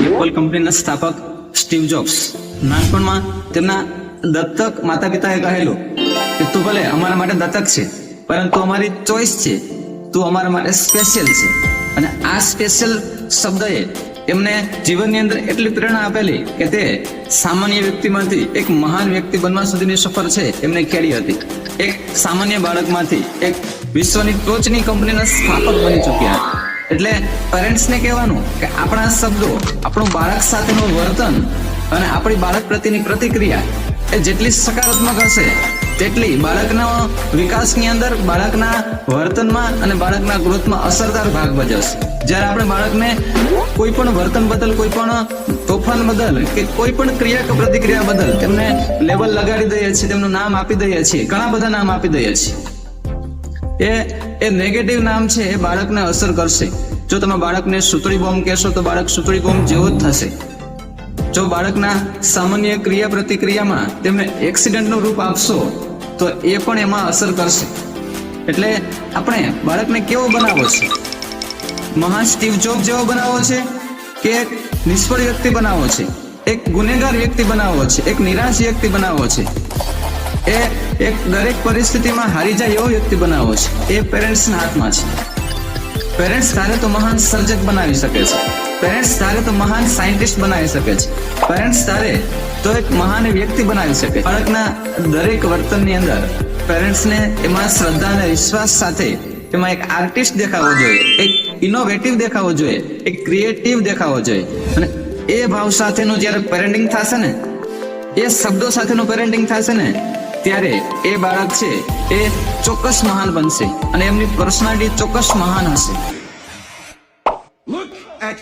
Apple કંપનીના સ્થાપક Steve jobs નાનપણમાં તેમના દત્તક માતા પિતાએ કહેલું કે તું ભલે અમારા માટે દત્તક છે, પરંતુ અમારી ચોઈસ છે, તું અમારા માટે સ્પેશિયલ છે. અને આ સ્પેશિયલ શબ્દએ એમને જીવનની અંદર એટલી પ્રેરણા આપેલી કે તે સામાન્ય વ્યક્તિમાંથી એક મહાન વ્યક્તિ બનવા સુધીની સફર છે એમને ખેડી હતી. એક સામાન્ય બાળકમાંથી એક વિશ્વની ટોચની કંપનીના સ્થાપક બની ચૂક્યા. એટલે પેરેન્ટ્સને કહેવાનું કે આપણા શબ્દો, આપણું બાળક સાથેનું વર્તન અને આપણી બાળક પ્રત્યેની પ્રતિક્રિયા એ જેટલી સકારાત્મક હશે તેટલી બાળકના વિકાસની અંદર, બાળકના વર્તનમાં અને બાળકના ગ્રોથમાં અસરદાર ભાગ ભજવશે. જ્યારે આપણે બાળકને કોઈ પણ વર્તન બદલ, કોઈ પણ તોફાન બદલ કે કોઈ પણ ક્રિયા કે પ્રતિક્રિયા બદલ તેમને લેબલ લગાડી દઈએ છીએ, તેમનું નામ આપી દઈએ છીએ, ઘણા બધા નામ આપી દઈએ છીએ, એ નેગેટિવ નામ છે એ બાળકને અસર કરશે. જો તમે બાળકને સૂતળી બોમ્બ કહેશો તો બાળક સૂતળી બોમ્બ જેવો જ થશે. જો બાળકના સામાન્ય ક્રિયા પ્રતિક્રિયામાં તેમને એક્સિડન્ટનું રૂપ આપશો તો એ પણ એમાં અસર કરશે. એટલે આપણે બાળકને કેવો બનાવવો છે? મહાન સ્ટીવ જોબ જેવો બનાવવો છે કે એક નિષ્ફળ વ્યક્તિ બનાવવો છે, એક ગુનેગાર વ્યક્તિ બનાવવો છે, એક નિરાશ વ્યક્તિ બનાવવો છે, એ એક દરેક પરિસ્થિતિમાં હારી જાય એવો વ્યક્તિ બનાવવો છે? એ પેરેન્ટ્સના હાથમાં છે. પેરેન્ટ્સ ધારે તો મહાન સર્જક બનાવી શકે છે, પેરેન્ટ્સ ધારે તો મહાન સાયન્ટિસ્ટ બનાવી શકે છે, પેરેન્ટ્સ ધારે તો એક મહાન વ્યક્તિ બનાવી શકે. બાળકના દરેક વર્તનની અંદર પેરેન્ટ્સને એમાં શ્રદ્ધા અને વિશ્વાસ સાથે એમાં એક આર્ટિસ્ટ દેખાવો જોઈએ, એક ઇનોવેટિવ દેખાવો જોઈએ, એક ક્રિએટિવ દેખાવો જોઈએ. અને એ ભાવ સાથેનું જ્યારે પેરેન્ટિંગ થશે ને, એ શબ્દો સાથેનું પેરેન્ટિંગ થશે ને, ત્યારે એ બાળક છે એ ચોક્કસ મહાન બનશે અને એમની પર્સનાલિટી ચોક્કસ મહાન હશે. Look at